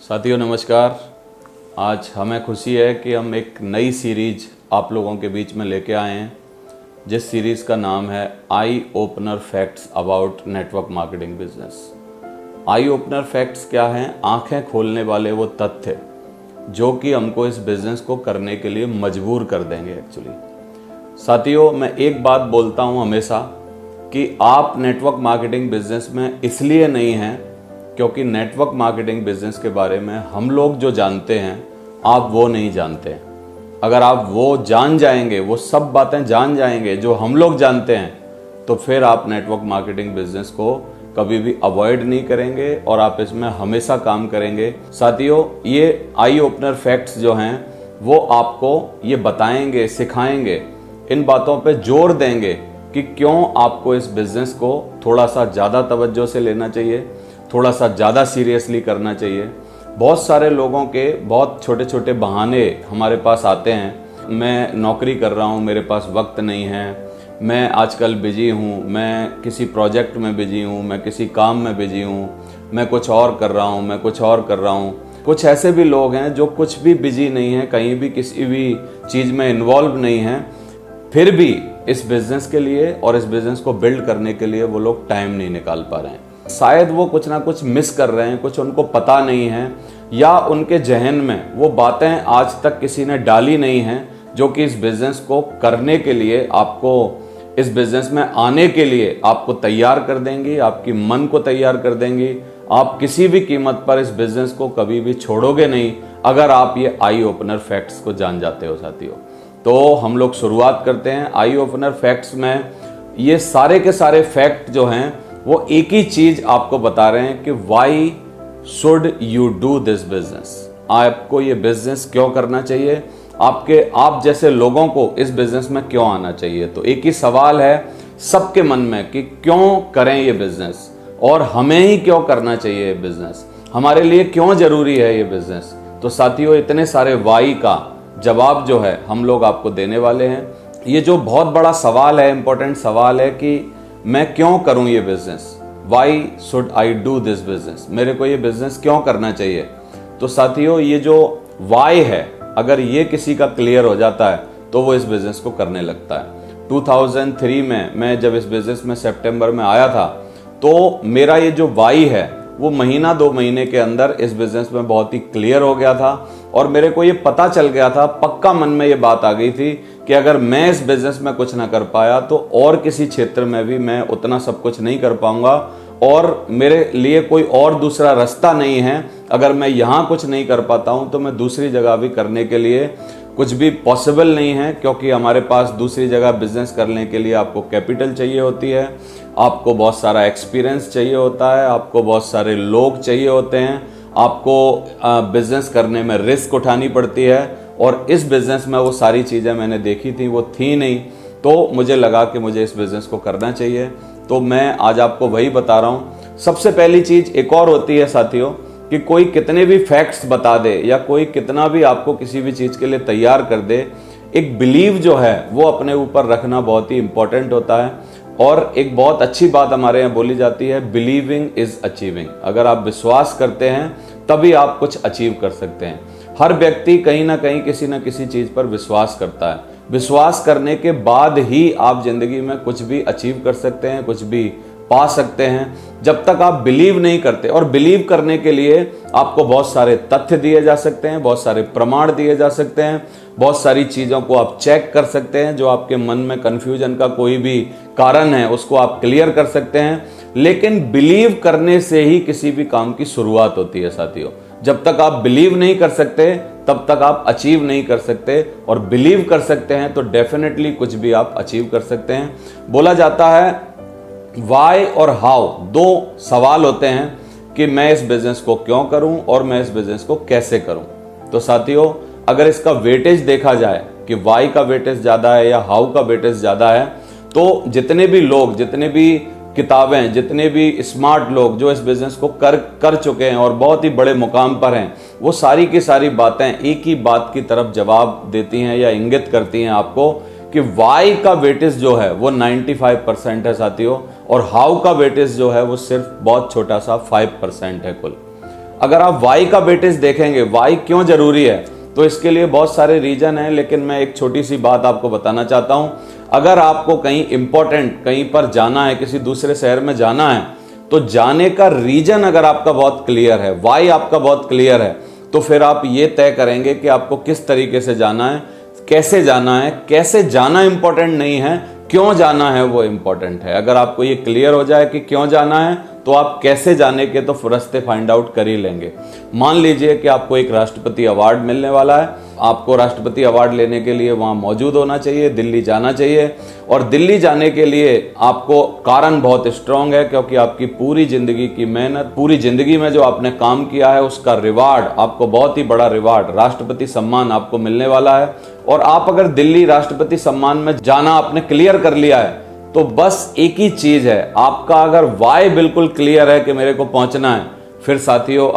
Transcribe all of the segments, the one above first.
साथियों नमस्कार। आज हमें खुशी है कि हम एक नई सीरीज आप लोगों के बीच में लेके आए हैं, जिस सीरीज़ का नाम है eye opener facts about network marketing business. Eye opener facts क्या हैं? आंखें खोलने वाले वो तथ्य जो कि हमको इस बिज़नेस को करने के लिए मजबूर कर देंगे। एक्चुअली साथियों, मैं एक बात बोलता हूँ हमेशा कि आप नेटवर्क मार्केटिंग बिजनेस में इसलिए नहीं हैं क्योंकि नेटवर्क मार्केटिंग बिजनेस के बारे में हम लोग जो जानते हैं आप वो नहीं जानते हैं। अगर आप वो जान जाएंगे, वो सब बातें जान जाएंगे जो हम लोग जानते हैं, तो फिर आप नेटवर्क मार्केटिंग बिजनेस को कभी भी अवॉइड नहीं करेंगे और आप इसमें हमेशा काम करेंगे। साथियों, ये आई ओपनर फैक्ट्स जो हैं वो आपको ये बताएंगे, सिखाएंगे, इन बातों पे जोर देंगे कि क्यों आपको इस बिजनेस को थोड़ा सा ज़्यादा तवज्जो से लेना चाहिए, थोड़ा सा ज़्यादा सीरियसली करना चाहिए। बहुत सारे लोगों के बहुत छोटे छोटे बहाने हमारे पास आते हैं। मैं नौकरी कर रहा हूँ, मेरे पास वक्त नहीं है, मैं आजकल बिजी हूँ, मैं किसी प्रोजेक्ट में बिजी हूँ, मैं किसी काम में बिजी हूँ, मैं कुछ और कर रहा हूँ, मैं कुछ और कर रहा हूँ। कुछ ऐसे भी लोग हैं जो कुछ भी बिजी नहीं हैं, कहीं भी किसी भी चीज़ में इन्वॉल्व नहीं हैं, फिर भी इस बिज़नेस के लिए और इस बिज़नेस को बिल्ड करने के लिए वो लोग टाइम नहीं निकाल पा रहे हैं। शायद वो कुछ ना कुछ मिस कर रहे हैं, कुछ उनको पता नहीं है, या उनके जहन में वो बातें आज तक किसी ने डाली नहीं हैं जो कि इस बिज़नेस को करने के लिए, आपको इस बिज़नेस में आने के लिए आपको तैयार कर देंगी, आपकी मन को तैयार कर देंगी। आप किसी भी कीमत पर इस बिज़नेस को कभी भी छोड़ोगे नहीं अगर आप ये आई ओपनर फैक्ट्स को जान जाते हो। साथियों, तो हम लोग शुरुआत करते हैं। आई ओपनर फैक्ट्स में ये सारे के सारे फैक्ट जो हैं वो एक ही चीज आपको बता रहे हैं कि why should you do this business. आपको ये बिजनेस क्यों करना चाहिए, आप जैसे लोगों को इस बिजनेस में क्यों आना चाहिए। तो एक ही सवाल है सबके मन में कि क्यों करें ये बिजनेस और हमें ही क्यों करना चाहिए ये बिजनेस, हमारे लिए क्यों जरूरी है ये बिजनेस। तो साथियों, इतने सारे वाई का जवाब जो है हम लोग आपको देने वाले हैं। ये जो बहुत बड़ा सवाल है, इंपॉर्टेंट सवाल है कि मैं क्यों करूं ये business, why should I do this business, मेरे को ये बिजनेस क्यों करना चाहिए। तो साथियों, ये जो वाई है, अगर ये किसी का क्लियर हो जाता है तो वो इस बिजनेस को करने लगता है। 2003 में मैं जब इस बिजनेस में सितंबर में आया था, तो मेरा ये जो वाई है वो महीना 2 महीने के अंदर इस बिजनेस में बहुत ही क्लियर हो गया था और मेरे को ये पता चल गया था, पक्का मन में ये बात आ गई थी कि अगर मैं इस बिजनेस में कुछ ना कर पाया तो और किसी क्षेत्र में भी मैं उतना सब कुछ नहीं कर पाऊंगा और मेरे लिए कोई और दूसरा रास्ता नहीं है। अगर मैं यहाँ कुछ नहीं कर पाता हूँ तो मैं दूसरी जगह भी करने के लिए कुछ भी पॉसिबल नहीं है, क्योंकि हमारे पास दूसरी जगह बिजनेस करने के लिए आपको कैपिटल चाहिए होती है, आपको बहुत सारा एक्सपीरियंस चाहिए होता है, आपको बहुत सारे लोग चाहिए होते हैं, आपको बिजनेस करने में रिस्क उठानी पड़ती है और इस बिजनेस में वो सारी चीज़ें मैंने देखी थी, वो थी नहीं। तो मुझे लगा कि मुझे इस बिजनेस को करना चाहिए, तो मैं आज आपको वही बता रहा हूँ। सबसे पहली चीज़ एक और होती है साथियों कि कोई कितने भी फैक्ट्स बता दे या कोई कितना भी आपको किसी भी चीज़ के लिए तैयार कर दे, एक बिलीव जो है वो अपने ऊपर रखना बहुत ही इंपॉर्टेंट होता है। और एक बहुत अच्छी बात हमारे यहाँ बोली जाती है, बिलीविंग इज अचीविंग। अगर आप विश्वास करते हैं तभी आप कुछ अचीव कर सकते हैं। हर व्यक्ति कहीं ना कहीं किसी न किसी चीज़ पर विश्वास करता है। विश्वास करने के बाद ही आप जिंदगी में कुछ भी अचीव कर सकते हैं, कुछ भी पा सकते हैं। जब तक आप बिलीव नहीं करते, और बिलीव करने के लिए आपको बहुत सारे तथ्य दिए जा सकते हैं, बहुत सारे प्रमाण दिए जा सकते हैं, बहुत सारी चीज़ों को आप चेक कर सकते हैं। जो आपके मन में कन्फ्यूजन का कोई भी कारण है उसको आप क्लियर कर सकते हैं, लेकिन बिलीव करने से ही किसी भी काम की शुरुआत होती है साथियों। जब तक आप बिलीव नहीं कर सकते तब तक आप अचीव नहीं कर सकते, और बिलीव कर सकते हैं तो डेफिनेटली कुछ भी आप अचीव कर सकते हैं। बोला जाता है वाई और हाउ, 2 सवाल होते हैं कि मैं इस बिजनेस को क्यों करूं और मैं इस बिजनेस को कैसे करूं। तो साथियों, अगर इसका वेटेज देखा जाए कि वाई का वेटेज ज्यादा है या हाउ का वेटेज ज्यादा है, तो जितने भी लोग, जितने भी किताबें, जितने भी स्मार्ट लोग जो इस बिजनेस को कर चुके हैं और बहुत ही बड़े मुकाम पर हैं, वो सारी की सारी बातें एक ही बात की तरफ जवाब देती हैं या इंगित करती हैं आपको कि वाई का वेटेज जो है वो 95% है साथियों, और हाउ का वेटेज जो है वो सिर्फ बहुत छोटा सा 5% है कुल। अगर आप वाई का वेटेज देखेंगे, वाई क्यों जरूरी है, तो इसके लिए बहुत सारे रीजन हैं, लेकिन मैं एक छोटी सी बात आपको बताना चाहता हूं। अगर आपको कहीं इंपॉर्टेंट कहीं पर जाना है, किसी दूसरे शहर में जाना है, तो जाने का रीजन अगर आपका बहुत क्लियर है, वाई आपका बहुत क्लियर है, तो फिर आप ये तय करेंगे कि आपको किस तरीके से जाना है, कैसे जाना है। कैसे जाना इंपॉर्टेंट नहीं है, क्यों जाना है वो इंपॉर्टेंट है। अगर आपको ये क्लियर हो जाए कि क्यों जाना है, तो आप कैसे जाने के तो रास्ते फाइंड आउट कर ही लेंगे। मान लीजिए कि आपको एक राष्ट्रपति अवार्ड मिलने वाला है, आपको राष्ट्रपति अवार्ड लेने के लिए वहां मौजूद होना चाहिए, दिल्ली जाना चाहिए। और दिल्ली जाने के लिए आपको कारण बहुत स्ट्रांग है, क्योंकि आपकी पूरी जिंदगी की मेहनत, पूरी जिंदगी में जो आपने काम किया है उसका रिवार्ड, आपको बहुत ही बड़ा रिवार्ड, राष्ट्रपति सम्मान आपको मिलने वाला है। और आप अगर दिल्ली राष्ट्रपति सम्मान में जाना आपने क्लियर कर लिया है, तो बस एक ही चीज है, आपका अगर वाई बिल्कुल क्लियर है कि मेरे को पहुंचना है, फिर साथियों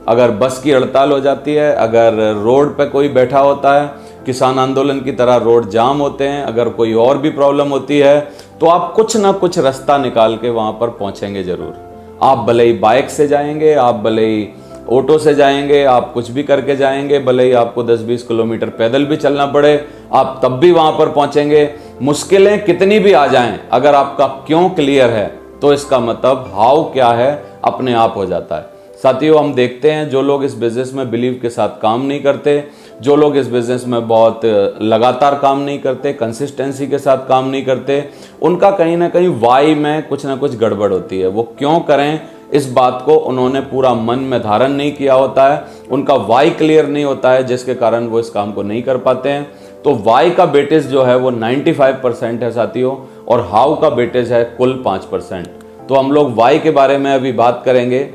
अगर बस की हड़ताल हो जाती है, अगर रोड पे कोई बैठा होता है, किसान आंदोलन की तरह रोड जाम होते हैं, अगर कोई और भी प्रॉब्लम होती है, तो आप कुछ ना कुछ रास्ता निकाल के वहां पर पहुंचेंगे जरूर। आप भले ही बाइक से जाएंगे, आप भले ही ऑटो से जाएंगे, आप कुछ भी करके जाएंगे, भले ही आपको 10-20 किलोमीटर पैदल भी चलना पड़े, आप तब भी वहां पर पहुंचेंगे। मुश्किलें कितनी भी आ जाएं, अगर आपका क्यों क्लियर है, तो इसका मतलब हाउ क्या है अपने आप हो जाता है। साथियों, हम देखते हैं जो लोग इस बिजनेस में बिलीव के साथ काम नहीं करते, जो लोग इस बिजनेस में बहुत लगातार काम नहीं करते, कंसिस्टेंसी के साथ काम नहीं करते, उनका कहीं ना कहीं वाई में कुछ ना कुछ गड़बड़ होती है। वो क्यों करें, इस बात को उन्होंने पूरा मन में धारण नहीं किया होता है, उनका वाई क्लियर नहीं होता है, जिसके कारण वो इस काम को नहीं कर पाते हैं। तो वाई का वेटेज जो है वो 95% है साथियों, और हाउ का वेटेज है कुल 5%। तो हम लोग वाई के बारे में अभी बात करेंगे।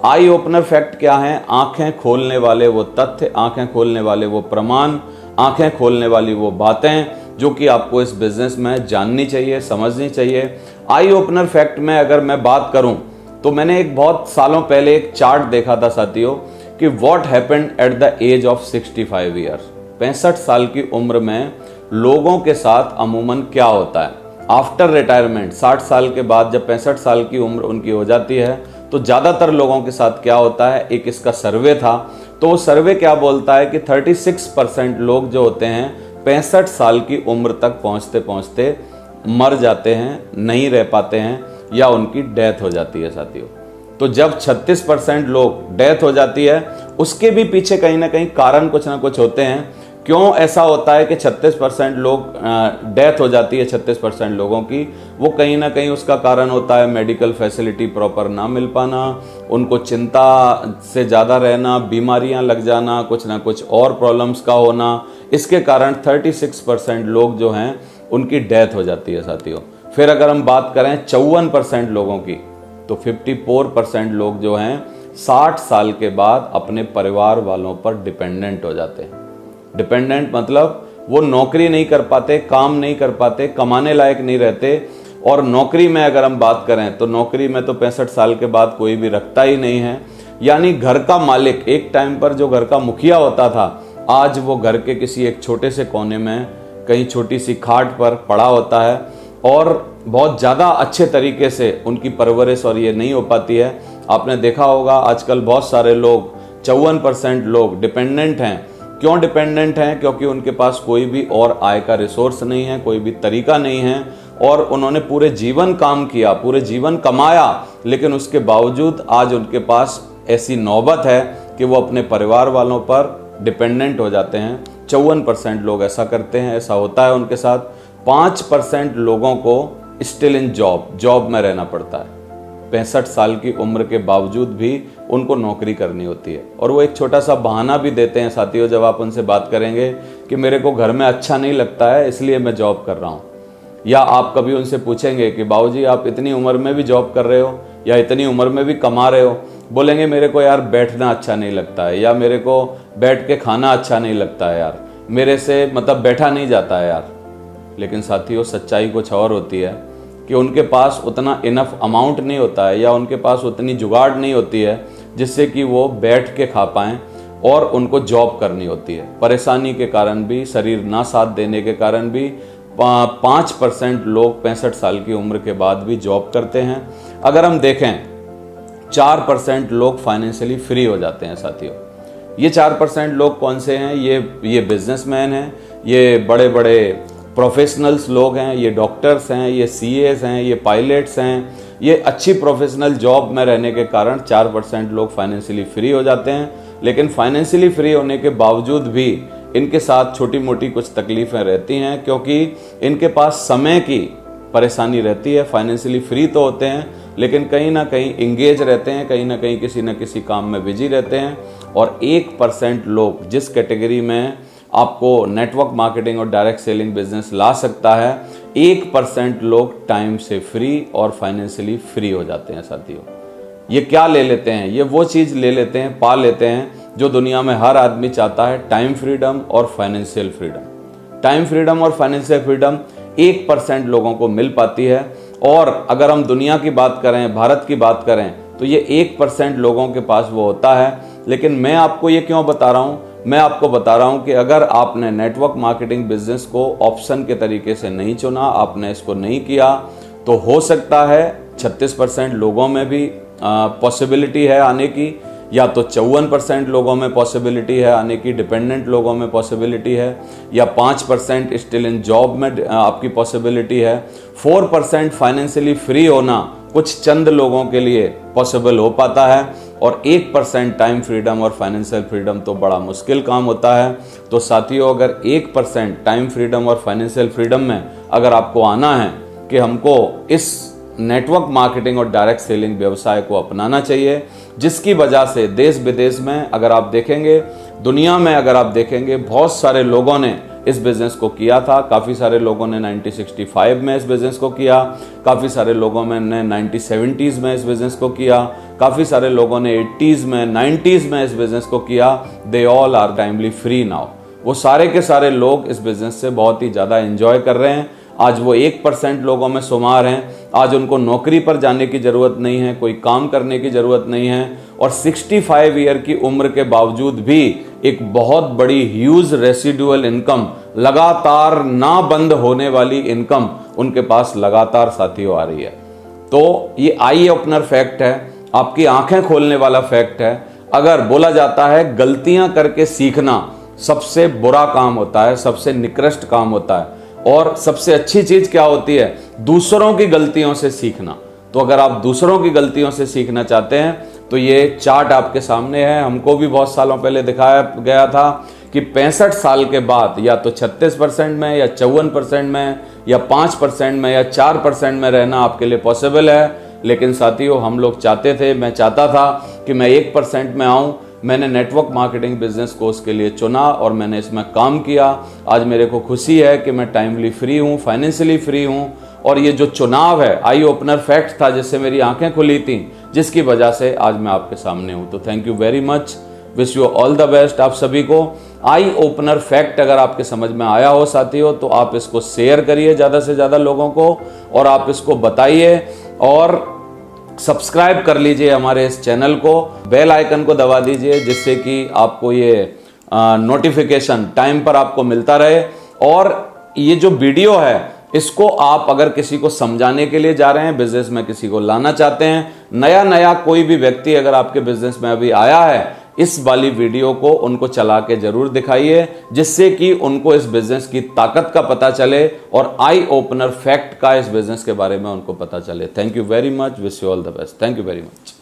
आई ओपनर फैक्ट क्या है? आंखें खोलने वाले वो तथ्य, आंखें खोलने वाले वो प्रमाण, आंखें खोलने वाली वो बातें जो कि आपको इस बिजनेस में जाननी चाहिए, समझनी चाहिए। आई ओपनर फैक्ट में अगर मैं बात करूं, तो मैंने एक बहुत सालों पहले एक चार्ट देखा था साथियों कि what happened at the age of 65 year, 65 साल की उम्र में लोगों के साथ अमूमन क्या होता है आफ्टर रिटायरमेंट। 60 साल के बाद जब 65 साल की उम्र उनकी हो जाती है, तो ज्यादातर लोगों के साथ क्या होता है, एक इसका सर्वे था, तो वो सर्वे क्या बोलता है कि 36% लोग जो होते हैं 65 साल की उम्र तक पहुंचते पहुंचते मर जाते हैं, नहीं रह पाते हैं, या उनकी डेथ हो जाती है साथियों। तो जब 36% लोग डेथ हो जाती है, उसके भी पीछे कहीं ना कहीं कारण कुछ ना कुछ होते हैं। क्यों ऐसा होता है कि 36% लोग डेथ हो जाती है 36% लोगों की, वो कहीं ना कहीं उसका कारण होता है मेडिकल फैसिलिटी प्रॉपर ना मिल पाना, उनको चिंता से ज़्यादा रहना, बीमारियां लग जाना, कुछ ना कुछ और प्रॉब्लम्स का होना, इसके कारण 36% लोग जो हैं उनकी डेथ हो जाती है साथियों। फिर अगर हम बात करें 54% लोगों की, तो 54% लोग जो हैं 60 साल के बाद अपने परिवार वालों पर डिपेंडेंट हो जाते हैं। डिपेंडेंट मतलब वो नौकरी नहीं कर पाते, काम नहीं कर पाते, कमाने लायक नहीं रहते। और नौकरी में अगर हम बात करें, तो नौकरी में तो 65 साल के बाद कोई भी रखता ही नहीं है। यानी घर का मालिक, एक टाइम पर जो घर का मुखिया होता था, आज वो घर के किसी एक छोटे से कोने में कहीं छोटी सी खाट पर पड़ा होता है, और बहुत ज़्यादा अच्छे तरीके से उनकी परवरिश और ये नहीं हो पाती है। आपने देखा होगा आजकल बहुत सारे लोग, 54% लोग डिपेंडेंट हैं। क्यों डिपेंडेंट हैं? क्योंकि उनके पास कोई भी और आय का रिसोर्स नहीं है, कोई भी तरीका नहीं है, और उन्होंने पूरे जीवन काम किया, पूरे जीवन कमाया, लेकिन उसके बावजूद आज उनके पास ऐसी नौबत है कि वो अपने परिवार वालों पर डिपेंडेंट हो जाते हैं। 54% लोग ऐसा करते हैं, ऐसा होता है उनके साथ। 5% लोगों को स्टिल इन जॉब में रहना पड़ता है। 65 साल की उम्र के बावजूद भी उनको नौकरी करनी होती है, और वो एक छोटा सा बहाना भी देते हैं साथियों, जब आप उनसे बात करेंगे कि मेरे को घर में अच्छा नहीं लगता है इसलिए मैं जॉब कर रहा हूँ। या आप कभी उनसे पूछेंगे कि बाबूजी आप इतनी उम्र में भी जॉब कर रहे हो या इतनी उम्र में भी कमा रहे हो, बोलेंगे मेरे को यार बैठना अच्छा नहीं लगता है, या मेरे को बैठ के खाना अच्छा नहीं लगता है यार, मेरे से मतलब बैठा नहीं जाता है यार। लेकिन साथियों, सच्चाई कुछ और होती है कि उनके पास उतना इनफ अमाउंट नहीं होता है, या उनके पास उतनी जुगाड़ नहीं होती है जिससे कि वो बैठ के खा पाएं, और उनको जॉब करनी होती है। परेशानी के कारण भी, शरीर ना साथ देने के कारण भी 5% लोग 65 साल की उम्र के बाद भी जॉब करते हैं। अगर हम देखें 4% लोग फाइनेंशियली फ्री हो जाते हैं साथियों। ये 4% लोग कौन से हैं? ये बिजनेसमैन हैं, ये बड़े बड़े प्रोफेशनल्स लोग हैं, ये डॉक्टर्स हैं, ये सीएस हैं, ये पायलट्स हैं। ये अच्छी प्रोफेशनल जॉब में रहने के कारण 4% लोग फाइनेंशियली फ्री हो जाते हैं। लेकिन फाइनेंशियली फ्री होने के बावजूद भी इनके साथ छोटी मोटी कुछ तकलीफें रहती हैं, क्योंकि इनके पास समय की परेशानी रहती है। फाइनेंशियली फ्री तो होते हैं लेकिन कहीं ना कहीं इंगेज रहते हैं, कहीं ना कहीं किसी न किसी काम में बिजी रहते हैं। और 1% लोग, जिस कैटेगरी में आपको नेटवर्क मार्केटिंग और डायरेक्ट सेलिंग बिजनेस ला सकता है, 1% लोग टाइम से फ्री और फाइनेंशियली फ्री हो जाते हैं साथियों। ये क्या ले लेते हैं? ये वो चीज़ ले लेते हैं, पा लेते हैं जो दुनिया में हर आदमी चाहता है, टाइम फ्रीडम और फाइनेंशियल फ्रीडम। टाइम फ्रीडम और फाइनेंशियल फ्रीडम 1% लोगों को मिल पाती है। और अगर हम दुनिया की बात करें, भारत की बात करें, तो ये 1% लोगों के पास वो होता है। लेकिन मैं आपको ये क्यों बता रहा हूँ? मैं आपको बता रहा हूँ कि अगर आपने नेटवर्क मार्केटिंग बिजनेस को ऑप्शन के तरीके से नहीं चुना, आपने इसको नहीं किया, तो हो सकता है 36% लोगों में भी पॉसिबिलिटी है आने की, या तो 54% लोगों में पॉसिबिलिटी है आने की, डिपेंडेंट लोगों में पॉसिबिलिटी है, या 5% स्टिल इन जॉब में आपकी पॉसिबिलिटी है। 4% फाइनेंशियली फ्री होना कुछ चंद लोगों के लिए पॉसिबल हो पाता है, और 1% टाइम फ्रीडम और फाइनेंशियल फ्रीडम तो बड़ा मुश्किल काम होता है। तो साथियों, अगर 1% टाइम फ्रीडम और फाइनेंशियल फ्रीडम में अगर आपको आना है कि हमको इस नेटवर्क मार्केटिंग और डायरेक्ट सेलिंग व्यवसाय को अपनाना चाहिए, जिसकी वजह से देश विदेश में अगर आप देखेंगे, दुनिया में अगर आप देखेंगे, बहुत सारे लोगों ने इस बिजनेस को किया था। काफ़ी सारे लोगों ने 1965 में इस बिजनेस को किया, काफ़ी सारे लोगों ने 1970s में इस बिजनेस को किया, काफ़ी सारे लोगों ने 80s में, 90s में इस बिजनेस को किया। They all are timely free now. वो सारे के सारे लोग इस बिजनेस से बहुत ही ज़्यादा एंजॉय कर रहे हैं। आज वो 1% लोगों में शुमार हैं। आज उनको नौकरी पर जाने की ज़रूरत नहीं है, कोई काम करने की ज़रूरत नहीं है, और 65 ईयर की उम्र के बावजूद भी एक बहुत बड़ी ह्यूज रेसिडुअल इनकम, लगातार ना बंद होने वाली इनकम उनके पास लगातार साथियों आ रही है। तो ये आई ओपनर फैक्ट है, आपकी आंखें खोलने वाला फैक्ट है। अगर बोला जाता है गलतियां करके सीखना सबसे बुरा काम होता है, सबसे निकृष्ट काम होता है, और सबसे अच्छी चीज क्या होती है? दूसरों की गलतियों से सीखना। तो अगर आप दूसरों की गलतियों से सीखना चाहते हैं तो ये चार्ट आपके सामने है। हमको भी बहुत सालों पहले दिखाया गया था कि 65 साल के बाद या तो 36% में, या 54% में, या 5% में, या 4% में रहना आपके लिए पॉसिबल है। लेकिन साथियों, हम लोग चाहते थे, मैं चाहता था कि मैं 1% में आऊं। मैंने नेटवर्क मार्केटिंग बिजनेस को उसके लिए चुना और मैंने इसमें काम किया। आज मेरे को खुशी है कि मैं टाइमली फ्री हूँ, फाइनेंशियली फ्री हूँ, और ये जो चुनाव है, आई ओपनर फैक्ट था जिससे मेरी आंखें खुली थी, जिसकी वजह से आज मैं आपके सामने हूँ। तो thank you very much, wish you all the best आप सभी को। आई ओपनर फैक्ट अगर आपके समझ में आया हो साथियों, तो आप इसको शेयर करिए ज़्यादा से ज़्यादा लोगों को, और आप इसको बताइए, और सब्सक्राइब कर लीजिए हमारे इस चैनल को, बेल आइकन को दबा दीजिए, जिससे कि आपको ये नोटिफिकेशन टाइम पर आपको मिलता रहे। और ये जो वीडियो है, इसको आप अगर किसी को समझाने के लिए जा रहे हैं, बिजनेस में किसी को लाना चाहते हैं, नया कोई भी व्यक्ति अगर आपके बिजनेस में अभी आया है, इस वाली वीडियो को उनको चला के जरूर दिखाइए, जिससे कि उनको इस बिजनेस की ताकत का पता चले और आई ओपनर फैक्ट का इस बिजनेस के बारे में उनको पता चले। Thank you very much, wish you all the best. Thank you very much.